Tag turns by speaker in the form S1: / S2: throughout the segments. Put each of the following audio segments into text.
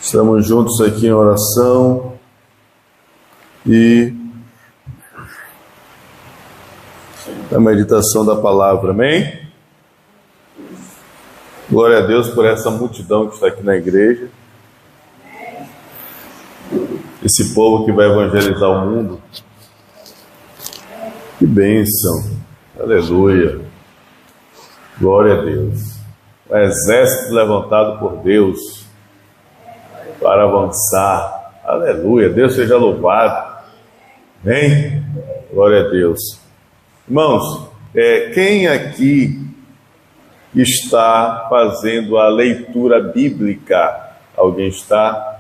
S1: Estamos juntos aqui em oração e na meditação da palavra, amém? Glória a Deus por essa multidão que está aqui na igreja, esse povo que vai evangelizar o mundo. Que bênção, aleluia, glória a Deus. Um exército levantado por Deus para avançar, aleluia, Deus seja louvado, amém? Glória a Deus. Irmãos, quem aqui está fazendo a leitura bíblica? Alguém está?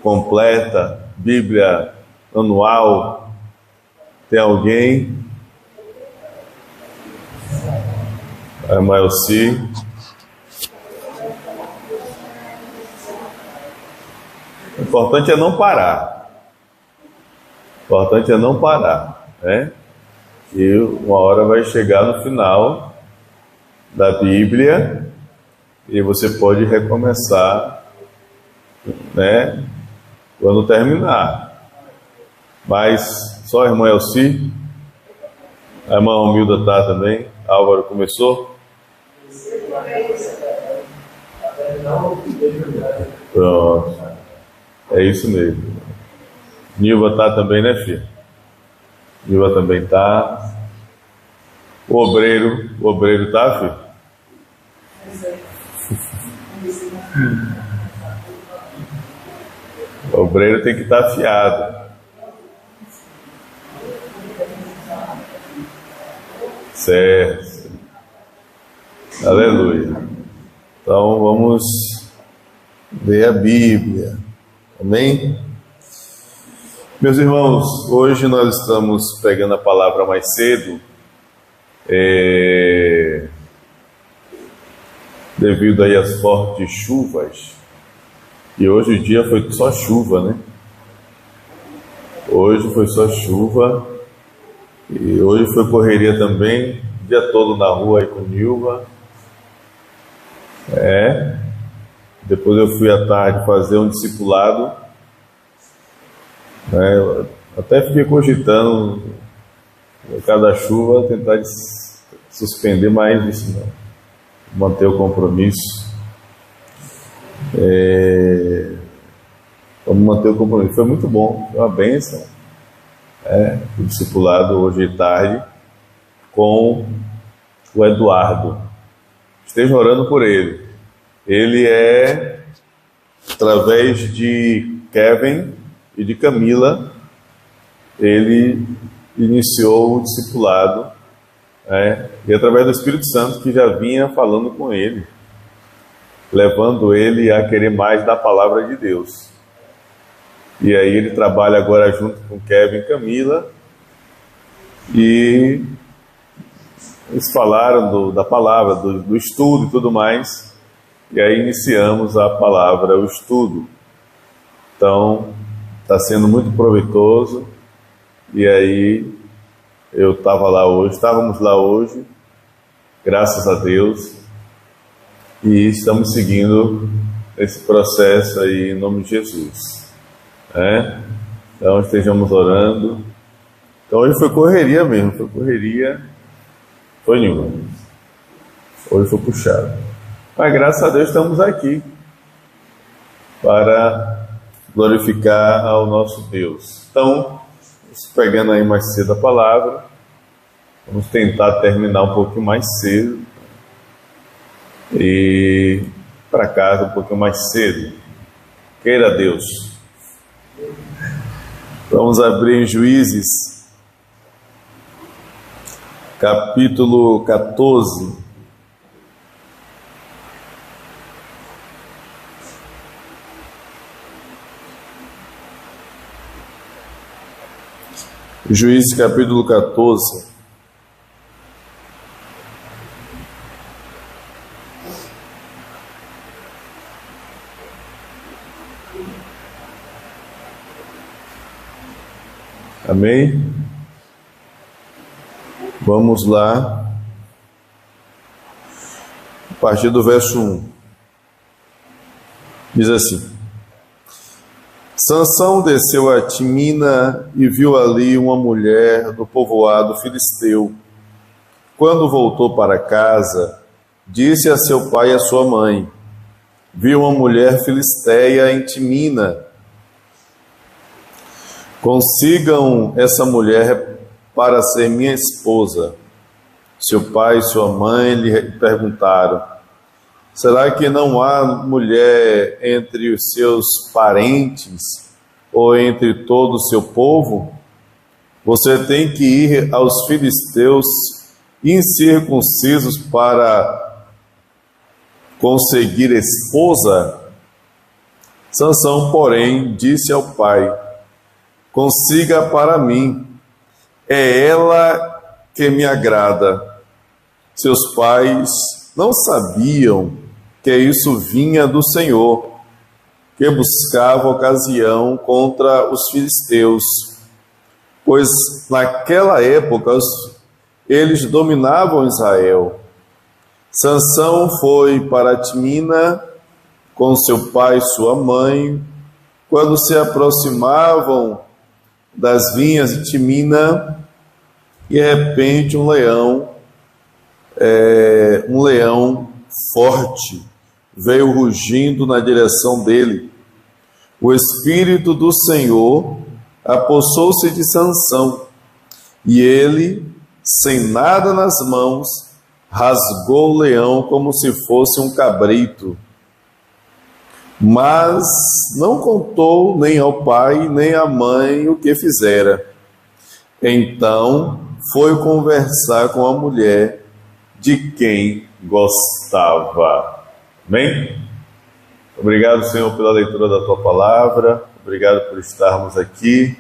S1: Completa, Bíblia anual? Tem alguém? A Maelci. O importante é não parar. O importante é não parar, né? E uma hora vai chegar no final da Bíblia e você pode recomeçar, né? Quando terminar. Mas só a irmã Elci, a irmã Humilda está também. Álvaro começou? Pronto. É isso mesmo. Nilva está também, né, filho? Nilva também está. O obreiro está, filho? O obreiro tem que estar afiado. Certo. Aleluia. Então vamos ler a Bíblia. Amém? Meus irmãos, hoje nós estamos pegando a palavra mais cedo, devido aí às fortes chuvas, e hoje o dia foi só chuva, né? Hoje foi só chuva, e hoje foi correria também, o dia todo na rua aí com Nilva. Depois eu fui à tarde fazer um discipulado, né? Até fiquei cogitando, no caso da chuva, tentar suspender mais isso, não. Manter o compromisso. Vamos manter o compromisso. Foi muito bom, foi uma bênção. O discipulado hoje de tarde com o Eduardo. Esteja orando por ele. Ele através de Kevin e de Camila, ele iniciou o discipulado, e através do Espírito Santo que já vinha falando com ele, levando ele a querer mais da palavra de Deus. E aí ele trabalha agora junto com Kevin e Camila, e eles falaram da palavra, do estudo e tudo mais. E aí iniciamos a palavra, o estudo. Então, está sendo muito proveitoso. E aí, estávamos lá hoje, graças a Deus. E estamos seguindo esse processo aí em nome de Jesus. Então, estejamos orando. Então, hoje foi correria mesmo, foi nenhuma. Hoje foi puxado. Mas graças a Deus estamos aqui para glorificar ao nosso Deus. Então, pegando aí mais cedo a palavra, vamos tentar terminar um pouquinho mais cedo e para casa um pouquinho mais cedo. Queira Deus. Vamos abrir em Juízes, capítulo 14. Juízes capítulo 14. Amém? Vamos lá. A partir do verso 1. Diz assim: Sansão desceu a Timina e viu ali uma mulher do povoado filisteu. Quando voltou para casa, disse a seu pai e a sua mãe: vi uma mulher filisteia em Timina. Consigam essa mulher para ser minha esposa. Seu pai e sua mãe lhe perguntaram: será que não há mulher entre os seus parentes ou entre todo o seu povo? Você tem que ir aos filisteus incircuncisos para conseguir esposa? Sansão, porém, disse ao pai: consiga para mim, é ela que me agrada. Seus pais não sabiam que isso vinha do Senhor, que buscava ocasião contra os filisteus, pois naquela época eles dominavam Israel. Sansão foi para Timina com seu pai e sua mãe. Quando se aproximavam das vinhas de Timina, de repente um leão forte veio rugindo na direção dele. O Espírito do Senhor apossou-se de Sansão, e ele, sem nada nas mãos, rasgou o leão como se fosse um cabrito. Mas não contou nem ao pai nem à mãe o que fizera. Então foi conversar com a mulher de quem gostava. Amém? Obrigado, Senhor, pela leitura da Tua Palavra. Obrigado por estarmos aqui.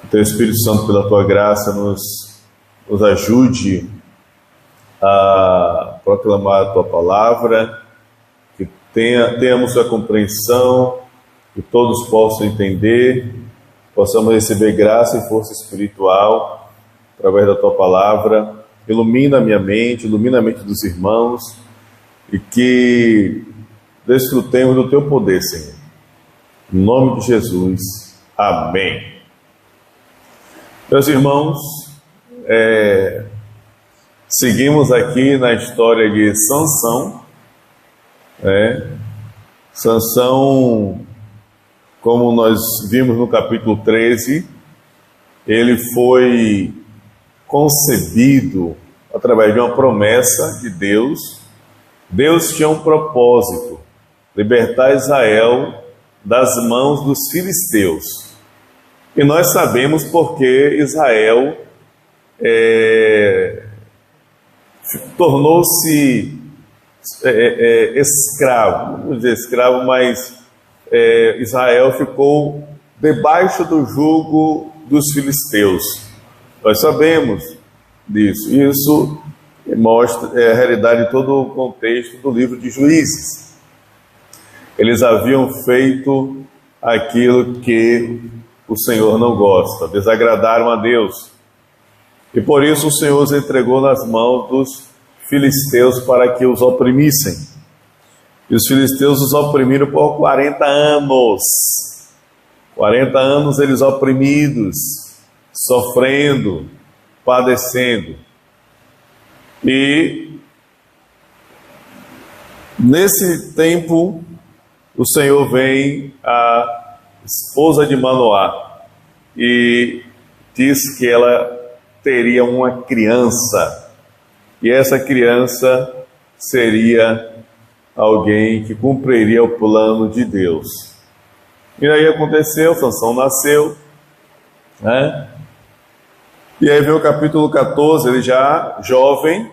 S1: Que Teu Espírito Santo, pela Tua graça, nos ajude a proclamar a Tua Palavra. Que tenhamos a compreensão, que todos possam entender, possamos receber graça e força espiritual através da Tua Palavra. Ilumina a minha mente, ilumina a mente dos irmãos, e que desfrutemos do Teu poder, Senhor. Em nome de Jesus. Amém. Meus irmãos, seguimos aqui na história de Sansão. Sansão, como nós vimos no capítulo 13, ele foi concebido através de uma promessa de Deus. Deus tinha um propósito: libertar Israel das mãos dos filisteus. E nós sabemos porque Israel tornou-se escravo. Não vou dizer escravo, mas Israel ficou debaixo do jugo dos filisteus. Nós sabemos disso. Isso mostra a realidade de todo o contexto do livro de Juízes. Eles haviam feito aquilo que o Senhor não gosta, desagradaram a Deus. E por isso o Senhor os entregou nas mãos dos filisteus para que os oprimissem. E os filisteus os oprimiram por 40 anos. 40 anos eles oprimidos, sofrendo, padecendo. E nesse tempo o Senhor vem à esposa de Manoá e diz que ela teria uma criança, e essa criança seria alguém que cumpriria o plano de Deus. E aí aconteceu, Sansão nasceu, E aí vem o capítulo 14, ele já jovem,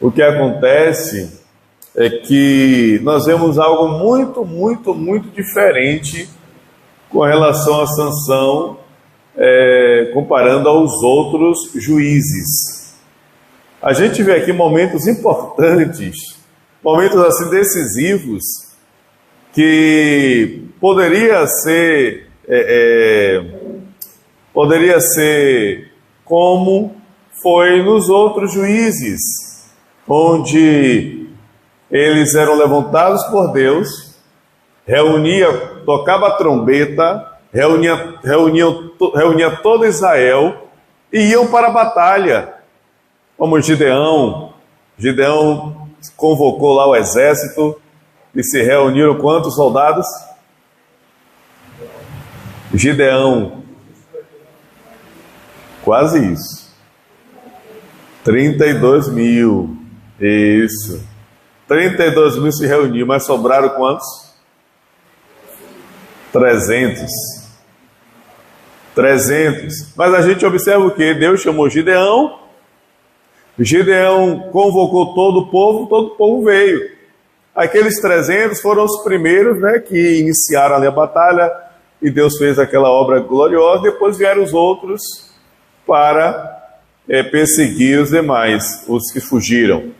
S1: O que acontece é que nós vemos algo muito, muito, muito diferente com relação a Sansão, comparando aos outros juízes. A gente vê aqui momentos importantes, momentos assim decisivos, que poderia ser como foi nos outros juízes, onde eles eram levantados por Deus, tocava a trombeta, reunia todo Israel e iam para a batalha. Como Gideão convocou lá o exército e se reuniram quantos soldados? Gideão, quase isso, 32 mil, isso, 32 mil se reuniram, mas sobraram quantos? 300, mas a gente observa o que? Deus chamou Gideão convocou todo o povo veio. Aqueles 300 foram os primeiros, né, que iniciaram ali a batalha, e Deus fez aquela obra gloriosa. Depois vieram os outros para perseguir os demais, os que fugiram.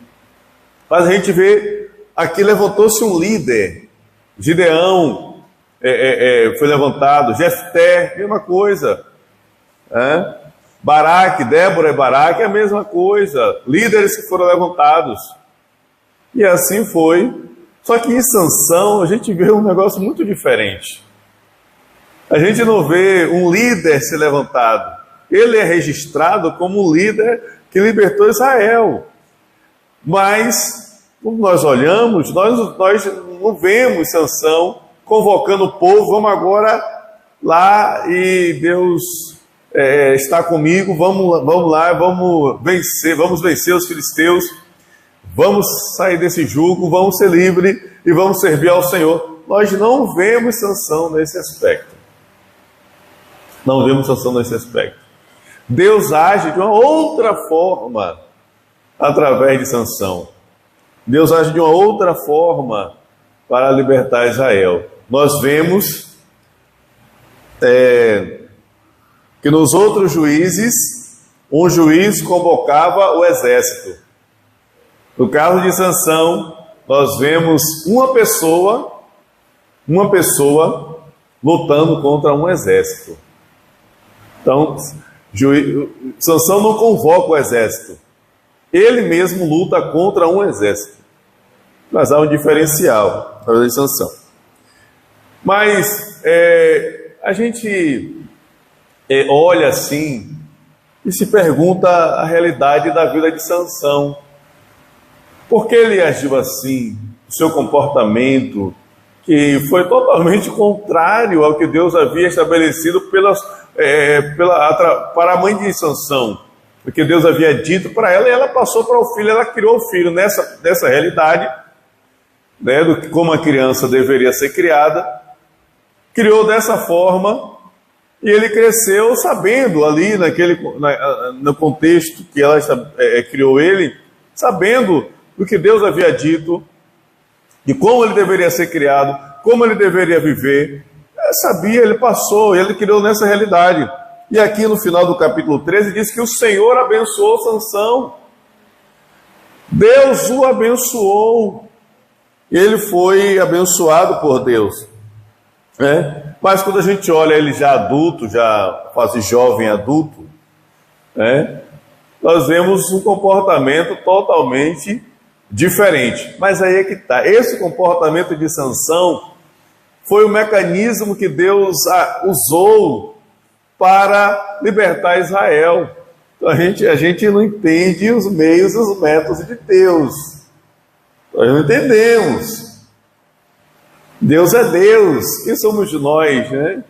S1: Mas a gente vê, aqui levantou-se um líder, Gideão foi levantado, Jefté, mesma coisa, Baraque, Débora e Baraque, é a mesma coisa, líderes que foram levantados, e assim foi. Só que em Sansão a gente vê um negócio muito diferente. A gente não vê um líder ser levantado, ele é registrado como um líder que libertou Israel, mas quando nós olhamos, nós não vemos Sansão convocando o povo, vamos agora lá e Deus está comigo, vamos lá, vamos vencer os filisteus, vamos sair desse jugo, vamos ser livres e vamos servir ao Senhor. Nós não vemos Sansão nesse aspecto. Não vemos Sansão nesse aspecto. Deus age de uma outra forma através de Sansão. Deus age de uma outra forma para libertar Israel. Nós vemos que nos outros juízes, um juiz convocava o exército. No caso de Sansão, nós vemos uma pessoa lutando contra um exército. Então, Sansão não convoca o exército, ele mesmo luta contra um exército. Mas há um diferencial para a Sansão. Mas a gente olha assim e se pergunta a realidade da vida de Sansão. Por que ele agiu assim? O seu comportamento, que foi totalmente contrário ao que Deus havia estabelecido para a mãe de Sansão, o que Deus havia dito para ela, e ela passou para o filho, ela criou o filho nessa realidade, né, como a criança deveria ser criada, criou dessa forma, e ele cresceu sabendo ali, no contexto que ela criou ele, sabendo do que Deus havia dito, de como ele deveria ser criado, como ele deveria viver. Sabia, ele passou, ele criou nessa realidade. E aqui no final do capítulo 13 diz que o Senhor abençoou Sansão. Deus o abençoou. Ele foi abençoado por Deus. Mas quando a gente olha ele já adulto, já quase jovem adulto, nós vemos um comportamento totalmente diferente. Mas aí é que está. Esse comportamento de Sansão foi o mecanismo que Deus usou para libertar Israel. Então a gente não entende os meios e os métodos de Deus. Nós não entendemos. Deus é Deus. Quem somos nós, né?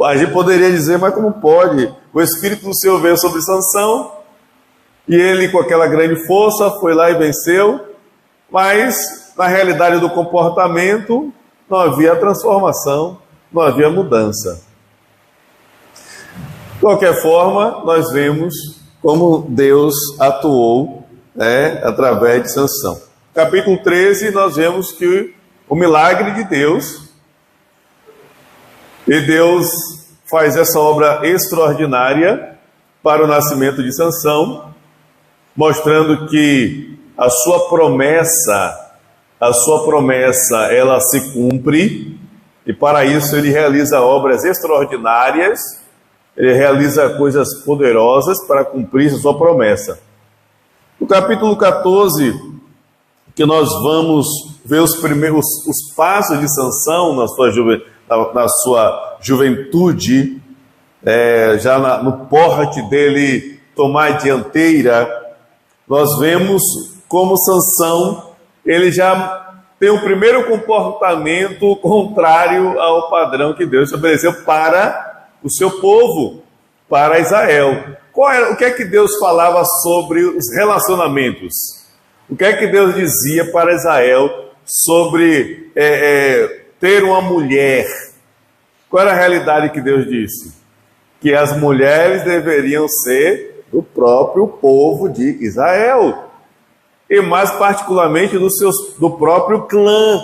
S1: A gente poderia dizer, mas como pode? O Espírito do Senhor veio sobre Sansão e ele, com aquela grande força, foi lá e venceu. Mas na realidade do comportamento não havia transformação, não havia mudança. De qualquer forma, nós vemos como Deus atuou através de Sansão. Capítulo 13, nós vemos que o milagre de Deus, e Deus faz essa obra extraordinária para o nascimento de Sansão, mostrando que a sua promessa ela se cumpre, e para isso ele realiza obras extraordinárias, ele realiza coisas poderosas para cumprir a sua promessa. No capítulo 14, que nós vamos ver os primeiros os passos de Sansão na sua juventude, já no porte dele tomar a dianteira. Nós vemos como Sansão, ele já tem o primeiro comportamento contrário ao padrão que Deus estabeleceu para o seu povo, para Israel. O que é que Deus falava sobre os relacionamentos? O que é que Deus dizia para Israel sobre ter uma mulher? Qual era a realidade que Deus disse? Que as mulheres deveriam ser do próprio povo de Israel, e mais particularmente do próprio clã,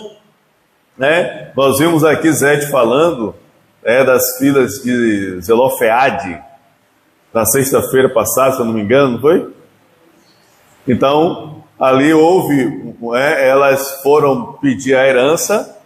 S1: né? Nós vimos aqui Zete falando das filhas de Zelofeade, na sexta-feira passada, se eu não me engano, não foi? Então, ali houve, elas foram pedir a herança,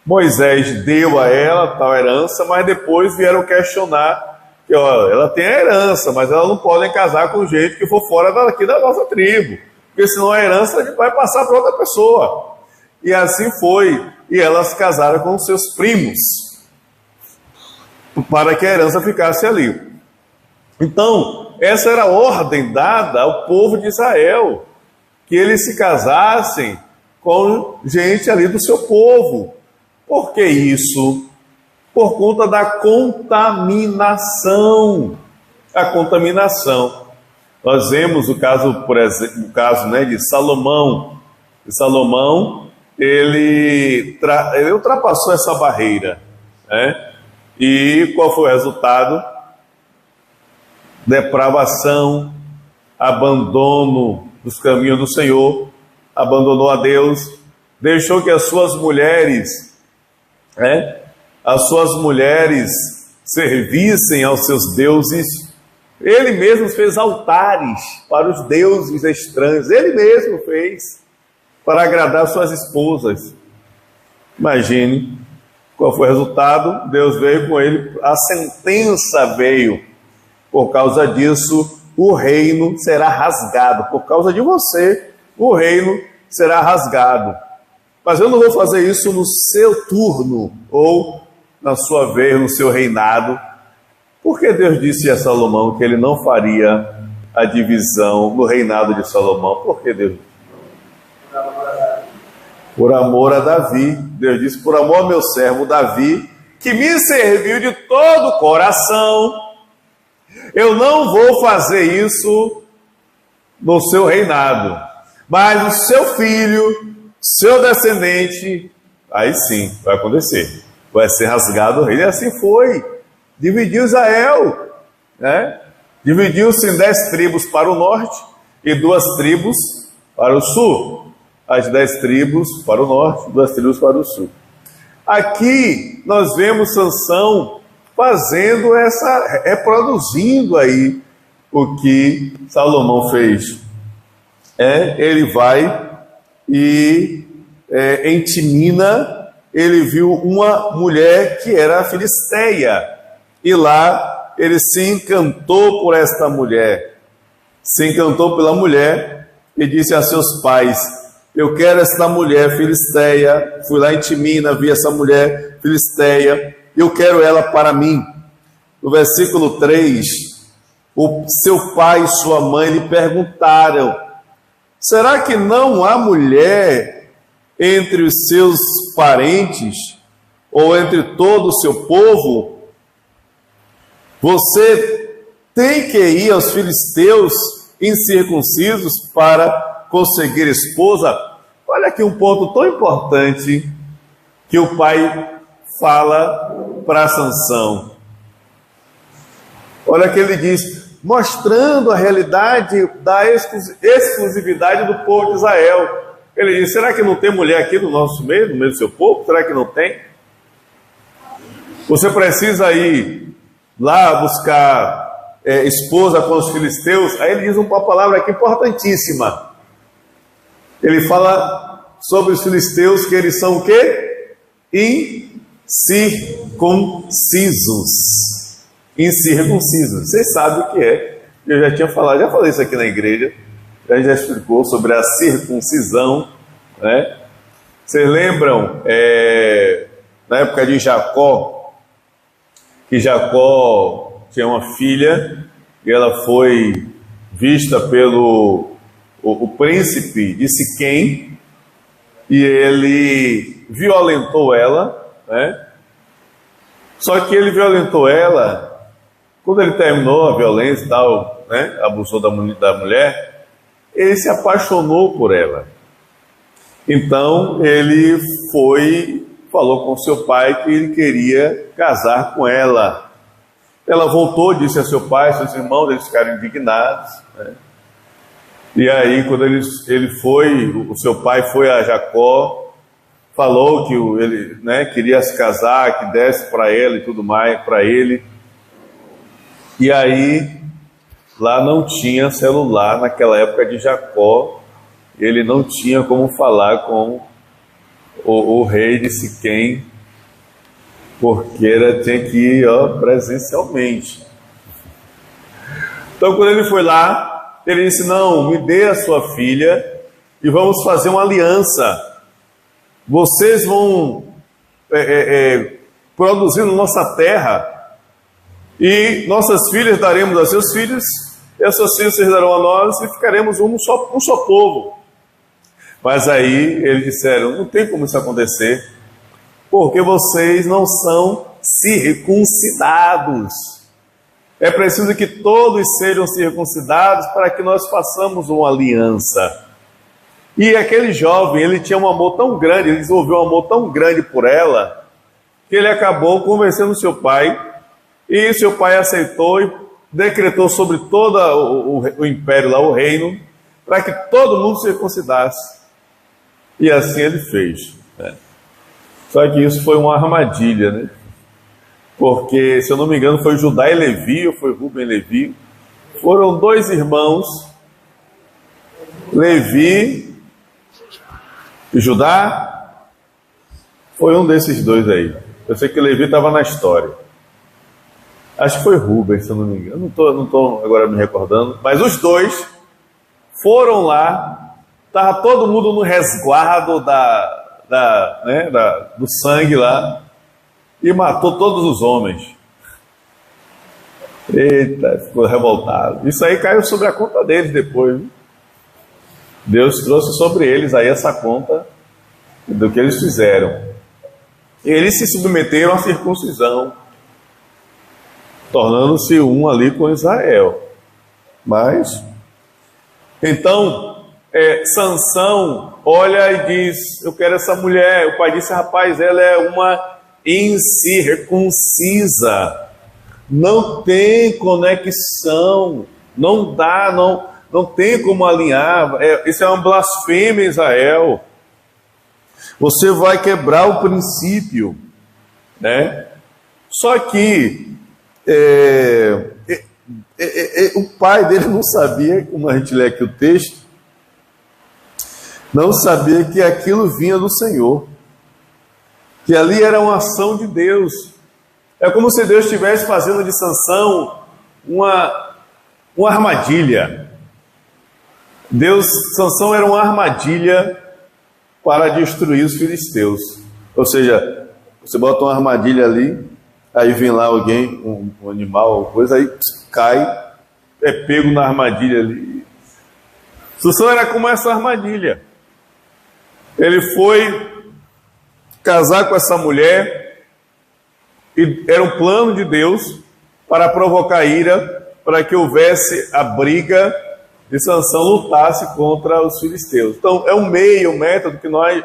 S1: Moisés deu a ela tal herança, mas depois vieram questionar que ela tem a herança, mas elas não podem casar com gente que for fora daqui da nossa tribo, porque senão a herança vai passar para outra pessoa. E assim foi, e elas casaram com seus primos, para que a herança ficasse ali. Então, essa era a ordem dada ao povo de Israel, que eles se casassem com gente ali do seu povo. Por que isso? Por conta da contaminação. A contaminação. Nós vemos o caso, por exemplo, de Salomão. E Salomão, ele ultrapassou essa barreira, né? E qual foi o resultado? Depravação, abandono dos caminhos do Senhor, abandonou a Deus, deixou que as suas mulheres servissem aos seus deuses. Ele mesmo fez altares para os deuses estranhos, ele mesmo fez, para agradar suas esposas. Imagine qual foi o resultado. Deus veio com ele, a sentença veio. Por causa disso, o reino será rasgado. Por causa de você, o reino será rasgado. Mas eu não vou fazer isso no seu turno, ou na sua vez, no seu reinado. Porque Deus disse a Salomão que ele não faria a divisão no reinado de Salomão. Por que Deus? Por amor a Davi. Deus disse: por amor ao meu servo Davi, que me serviu de todo o coração, eu não vou fazer isso no seu reinado, mas o seu filho, seu descendente, aí sim vai acontecer, vai ser rasgado o reino. E assim foi. Dividiu Israel, né? Dividiu-se em 10 tribos para o norte e 2 tribos para o sul. As 10 tribos para o norte, 2 tribos para o sul. Aqui nós vemos Sansão fazendo reproduzindo aí o que Salomão fez. Ele vai e em Timina ele viu uma mulher que era filisteia, e lá ele se encantou por esta mulher, se encantou pela mulher e disse a seus pais: eu quero esta mulher filisteia. Fui lá em Timina, vi essa mulher filisteia, eu quero ela para mim. No versículo 3, o seu pai e sua mãe lhe perguntaram: será que não há mulher entre os seus parentes, ou entre todo o seu povo? Você tem que ir aos filisteus incircuncisos para conseguir esposa? Olha aqui um ponto tão importante que o pai fala para Sansão. Olha que ele diz, mostrando a realidade da exclusividade do povo de Israel. Ele diz: será que não tem mulher aqui no nosso meio, no meio do seu povo? Será que não tem? Você precisa ir lá buscar esposa com os filisteus. Aí ele diz uma palavra aqui importantíssima. Ele fala sobre os filisteus, que eles são o quê? Incircuncisos. Incircuncisos. Vocês sabem o que é. Eu já tinha falado, já falei isso aqui na igreja. A gente já explicou sobre a circuncisão. né? Vocês lembram, na época de Jacó, que Jacó tinha uma filha e ela foi vista pelo o príncipe de Siquém e ele violentou ela, né? Só que ele violentou ela, quando ele terminou a violência e tal, né? Abusou da mulher, ele se apaixonou por ela. Então ele falou com seu pai que ele queria casar com ela. Ela voltou, disse a seu pai, seus irmãos, eles ficaram indignados, né? E aí, quando o seu pai foi a Jacó, falou que ele, né, queria se casar, que desse para ela e tudo mais, para ele. E aí, lá não tinha celular naquela época de Jacó, ele não tinha como falar com o rei de Siquém, porque tinha que ir presencialmente. Então, quando ele foi lá, ele disse: não, me dê a sua filha e vamos fazer uma aliança. Vocês vão produzir na nossa terra e nossas filhas daremos a seus filhos e as suas filhas vocês darão a nós e ficaremos um só povo. Mas aí eles disseram: não tem como isso acontecer, porque vocês não são circuncidados. É preciso que todos sejam circuncidados para que nós façamos uma aliança. E aquele jovem, ele tinha um amor tão grande, ele desenvolveu um amor tão grande por ela, que ele acabou convencendo seu pai, e seu pai aceitou e decretou sobre todo o império lá, o reino, para que todo mundo se circuncidasse. E assim ele fez, né? Só que isso foi uma armadilha, né? Porque, se eu não me engano, foi Judá e Levi, ou foi Rubem e Levi. Foram dois irmãos, Levi e Judá. Foi um desses dois aí. Eu sei que Levi estava na história. Acho que foi Rubem, se eu não me engano. Não estou agora me recordando. Mas os dois foram lá. Estava todo mundo no resguardo do sangue lá. E matou todos os homens. Eita, ficou revoltado. Isso aí caiu sobre a conta deles depois, viu? Deus trouxe sobre eles aí essa conta do que eles fizeram. Eles se submeteram à circuncisão, tornando-se um ali com Israel. Mas, então, Sansão olha e diz: eu quero essa mulher. O pai disse: rapaz, ela é uma incircuncisa, não tem conexão, não dá, não tem como alinhar, isso é uma blasfêmia em Israel, você vai quebrar o princípio, né? Só que o pai dele não sabia, como a gente lê aqui o texto, não sabia que aquilo vinha do Senhor, que ali era uma ação de Deus. É como se Deus estivesse fazendo de Sansão uma armadilha. Sansão era uma armadilha para destruir os filisteus. Ou seja, você bota uma armadilha ali, aí vem lá alguém, um animal, alguma coisa, aí cai, é pego na armadilha ali. Sansão era como essa armadilha. Ele foi casar com essa mulher, e era um plano de Deus para provocar ira, para que houvesse a briga de Sansão lutasse contra os filisteus. Então é um meio, um método que nós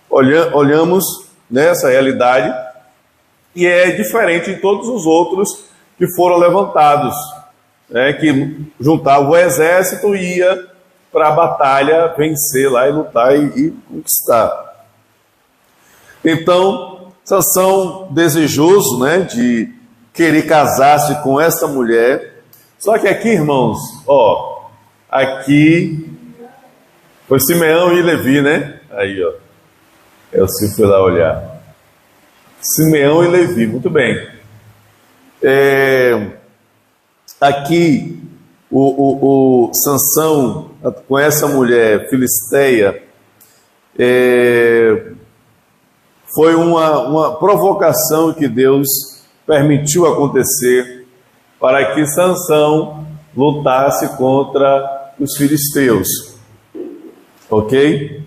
S1: olhamos nessa realidade, e é diferente de todos os outros que foram levantados, né, que juntavam o exército e ia para a batalha vencer lá e lutar e conquistar. Então, Sansão, desejoso, né, de querer casar-se com essa mulher. Só que aqui, irmãos, aqui foi Simeão e Levi, né? Aí, eu sim fui lá olhar. Simeão e Levi, muito bem. Aqui, o Sansão, com essa mulher filisteia, foi uma provocação que Deus permitiu acontecer para que Sansão lutasse contra os filisteus. Ok?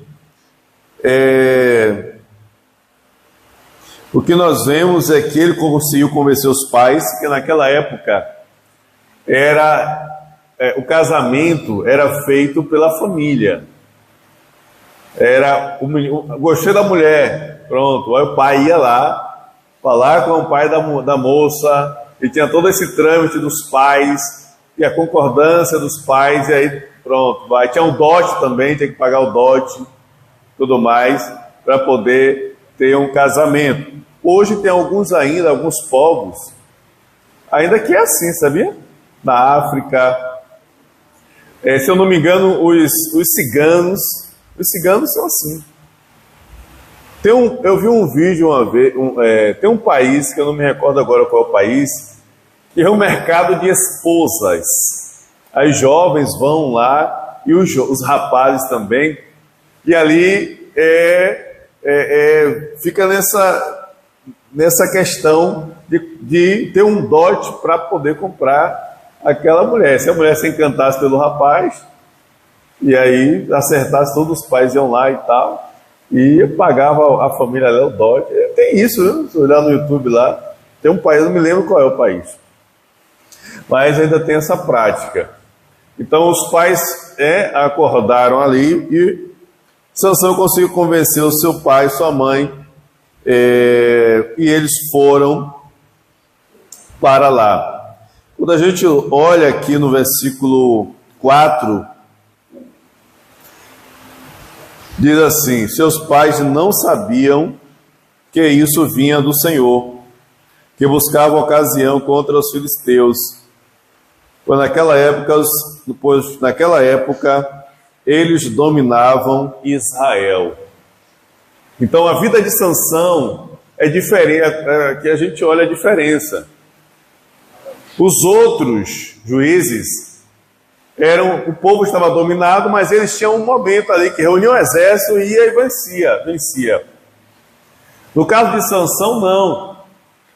S1: O que nós vemos é que ele conseguiu convencer os pais, que naquela época o casamento era feito pela família. Gostei da mulher, pronto, aí o pai ia lá falar com o pai da moça, e tinha todo esse trâmite dos pais e a concordância dos pais, e aí pronto, tinha um dote também, tinha que pagar o dote, tudo mais, para poder ter um casamento. Hoje tem alguns povos, ainda que é assim, sabia? Na África, se eu não me engano, os ciganos são assim. Eu vi um vídeo uma vez, tem um país, que eu não me recordo agora qual é o país, que é um mercado de esposas. As jovens vão lá, e os rapazes também, e ali fica nessa questão de ter um dote para poder comprar aquela mulher. Se a mulher se encantasse pelo rapaz, e aí acertasse, todos os pais iam lá e tal, e pagava a família lá o dote. Tem isso, né? Se olhar no YouTube lá, tem um país, eu não me lembro qual é o país, mas ainda tem essa prática. Então os pais acordaram ali, e Sansão conseguiu convencer o seu pai, sua mãe, e eles foram para lá. Quando a gente olha aqui no versículo 4, diz assim: seus pais não sabiam que isso vinha do Senhor, que buscava ocasião contra os filisteus, pois naquela época eles dominavam Israel. Então a vida de Sansão é diferente, aqui a gente olha a diferença. Os outros juízes o povo estava dominado, mas eles tinham um momento ali que reuniam o exército e ia e vencia. No caso de Sansão, não.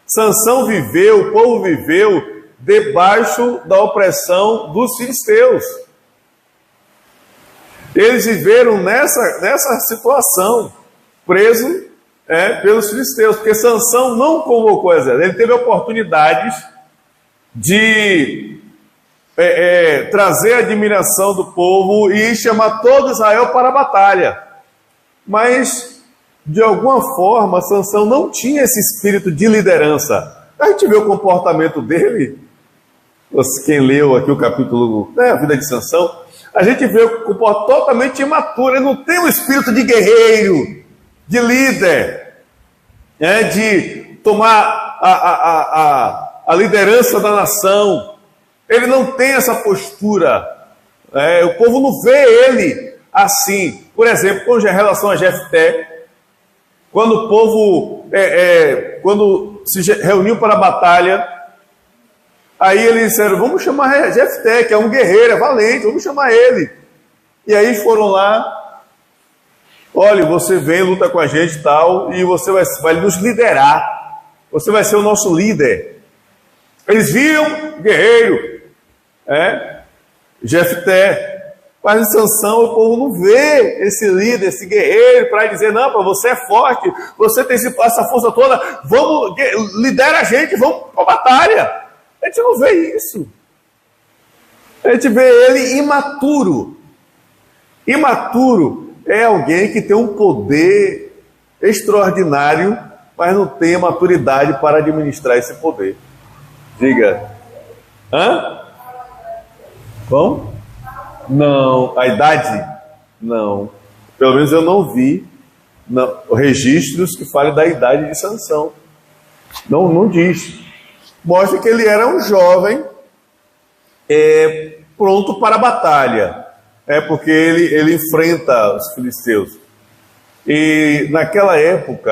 S1: Sansão o povo viveu debaixo da opressão dos filisteus. Eles viveram nessa situação, preso pelos filisteus, porque Sansão não convocou o exército. Ele teve oportunidades de trazer a admiração do povo e chamar todo Israel para a batalha. Mas, de alguma forma, Sansão não tinha esse espírito de liderança. A gente vê o comportamento dele, quem leu aqui o capítulo, a vida de Sansão, a gente vê o comportamento totalmente imaturo. Ele não tem um espírito de guerreiro, de líder, de tomar a liderança da nação. Ele não tem essa postura. O povo não vê ele assim. Por exemplo, com relação a Jefté, quando o povo quando se reuniu para a batalha, aí eles disseram: vamos chamar Jefté, que é um guerreiro, é valente, vamos chamar ele. E aí foram lá: olha, você vem, luta com a gente e tal, e você vai nos liderar, você vai ser o nosso líder. Eles viam guerreiro, Jefté, mas em Sansão o povo não vê esse líder, esse guerreiro, para dizer: não, você é forte, você tem essa força toda, vamos, lidera a gente, vamos para a batalha. A gente não vê isso. A gente vê ele imaturo. Imaturo é alguém que tem um poder extraordinário, mas não tem a maturidade para administrar esse poder. Diga. Bom? Não. A idade? Não. Pelo menos eu não vi registros que falem da idade de Sansão. Não diz. Mostra que ele era um jovem pronto para a batalha. Porque ele enfrenta os filisteus. E naquela época,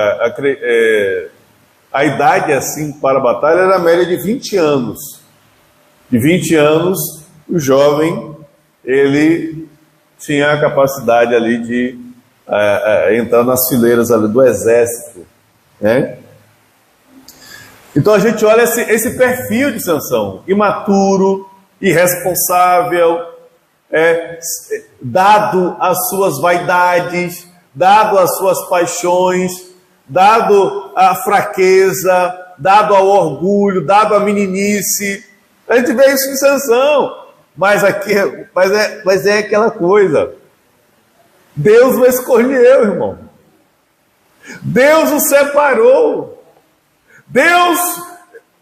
S1: a idade assim para a batalha era a média de 20 anos. De 20 anos, o jovem, ele tinha a capacidade ali entrar nas fileiras ali do exército, né? Então a gente olha esse perfil de Sansão, imaturo, irresponsável, dado às suas vaidades, dado às suas paixões, dado à fraqueza, dado ao orgulho, dado à meninice. A gente vê isso em Sansão, mas é aquela coisa. Deus o escolheu, irmão. Deus o separou. Deus,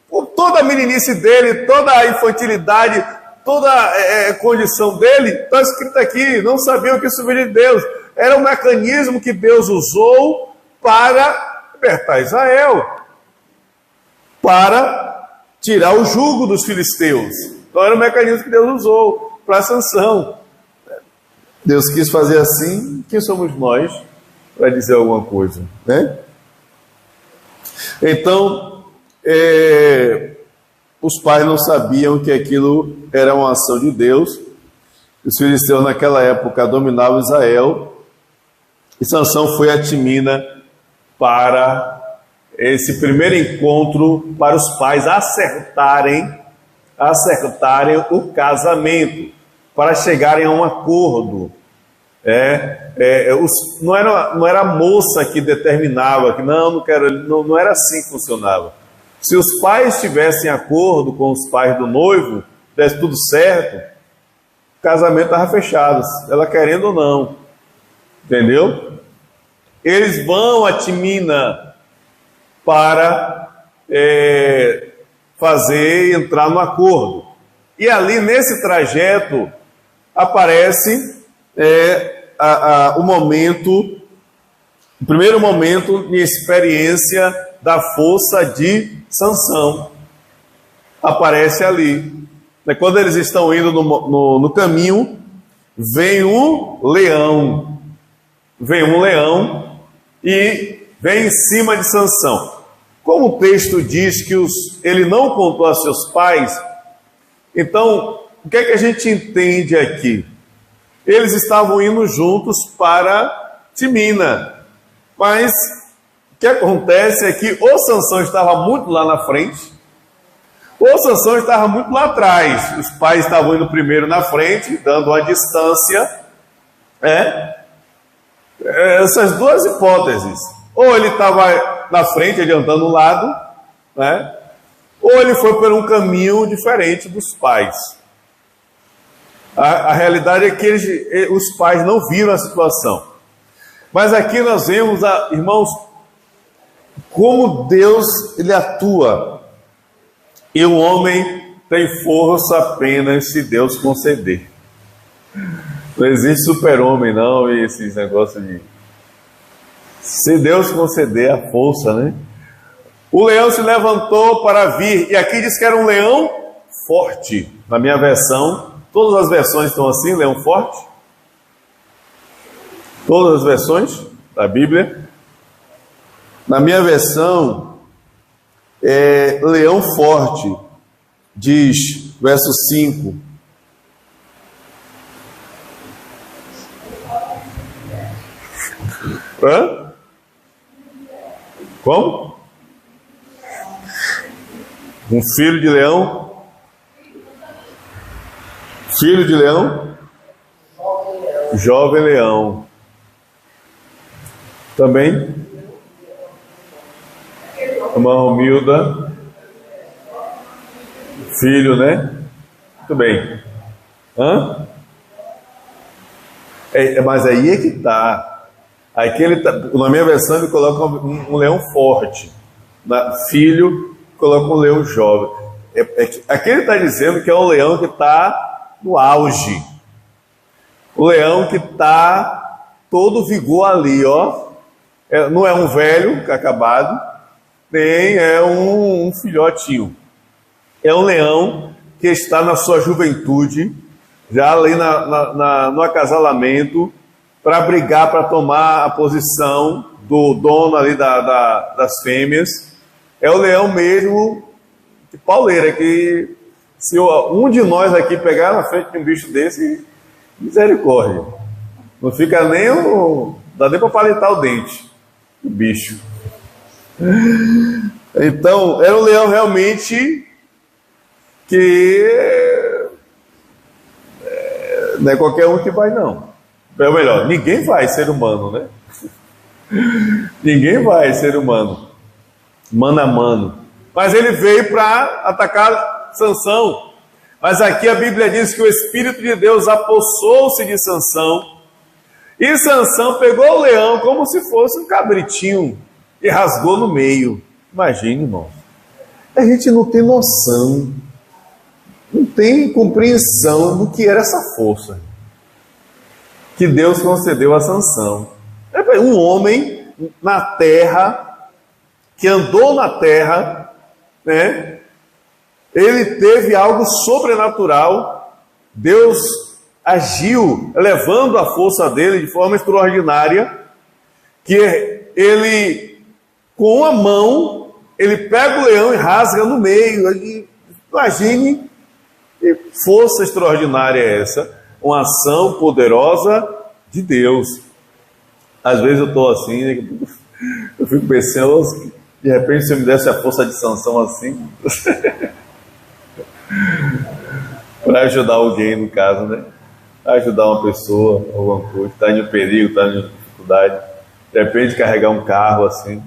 S1: por toda a meninice dele, toda a infantilidade, toda a condição dele, está escrito aqui, não sabia o que isso veio de Deus. Era um mecanismo que Deus usou para libertar Israel, para tirar o jugo dos filisteus. Então era um mecanismo que Deus usou para Sansão. Deus quis fazer assim, quem somos nós para dizer alguma coisa, né? Então, os pais não sabiam que aquilo era uma ação de Deus. Os filisteus naquela época dominavam Israel, e Sansão foi a Timina para esse primeiro encontro, para os pais acertarem o casamento, para chegarem a um acordo. Não era a moça que determinava, que não quero, não era assim que funcionava. Se os pais tivessem acordo com os pais do noivo, desse tudo certo, o casamento estava fechado, ela querendo ou não, entendeu? Eles vão a Timina para entrar no acordo, e ali nesse trajeto aparece o primeiro momento de experiência da força de Sansão. Aparece ali. Quando eles estão indo no caminho, vem um leão. E vem em cima de Sansão. Como o texto diz que ele não contou a seus pais, então, o que é que a gente entende aqui? Eles estavam indo juntos para Timina, mas o que acontece é que ou Sansão estava muito lá na frente, ou Sansão estava muito lá atrás. Os pais estavam indo primeiro na frente, dando uma distância. Essas duas hipóteses. Ou ele estava na frente, adiantando um lado, né? Ou ele foi por um caminho diferente dos pais. A realidade é que os pais não viram a situação. Mas aqui nós vemos, irmãos, como Deus ele atua. E o homem tem força apenas se Deus conceder. Não existe super-homem, não, e esses negócios de... Se Deus conceder a força, né? O leão se levantou para vir, e aqui diz que era um leão forte. Na minha versão, todas as versões estão assim, leão forte. Todas as versões da Bíblia. Na minha versão, leão forte, diz, verso 5. Como? Um filho de leão? Filho de leão? Jovem leão. Também? Irmã Romilda? Filho, né? Muito bem. Mas aí é que está. Aqui na minha versão ele coloca um leão forte. Filho, coloca um leão jovem. Aqui ele está dizendo que é um leão que está no auge. O leão que está todo vigor ali, ó. Não é um velho acabado, nem é um filhotinho. É um leão que está na sua juventude, já ali no acasalamento, para brigar, para tomar a posição do dono ali das fêmeas. É o leão mesmo de pauleira, que se um de nós aqui pegar na frente de um bicho desse, misericórdia. Não fica nem dá nem para palitar o dente, o bicho. Então, era um leão realmente que não é qualquer um que vai, não. Ou melhor, ninguém vai, ser humano, né? Ninguém vai, ser humano, mano a mano. Mas ele veio para atacar Sansão. Mas aqui a Bíblia diz que o Espírito de Deus apossou-se de Sansão, e Sansão pegou o leão como se fosse um cabritinho e rasgou no meio. Imagine, irmão. A gente não tem noção, não tem compreensão do que era essa força que Deus concedeu a Sansão. Um homem na terra, que andou na terra, né? Ele teve algo sobrenatural. Deus agiu, elevando a força dele de forma extraordinária, que ele, com uma mão, ele pega o leão e rasga no meio. Imagine que força extraordinária é essa, uma ação poderosa de Deus. Às vezes eu estou assim, né? Eu fico pensando, de repente se eu me desse a força de Sansão assim, para ajudar alguém, no caso, né? Ajudar uma pessoa, alguma coisa, está em perigo, está em dificuldade, de repente carregar um carro assim.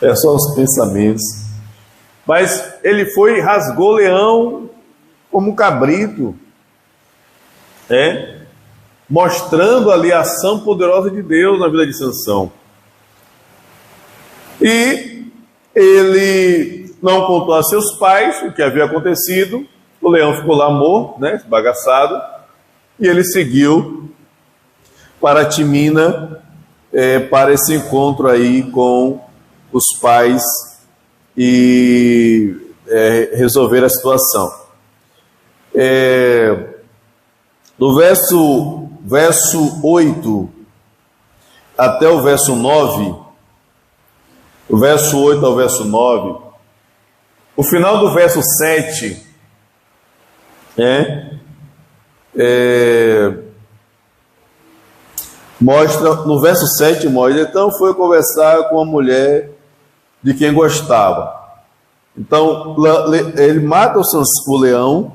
S1: É só os pensamentos. Mas ele foi e rasgou o leão como um cabrito, mostrando ali a ação poderosa de Deus na vida de Sansão. E ele não contou a seus pais o que havia acontecido. O leão ficou lá morto, né, esbagaçado, e ele seguiu para Timina, para esse encontro aí com os pais e resolver a situação. Do verso 8 até o verso 9, do verso 8 ao verso 9, o final do verso 7 mostra, no verso 7 mostra, então foi conversar com a mulher de quem gostava. Então ele mata o leão,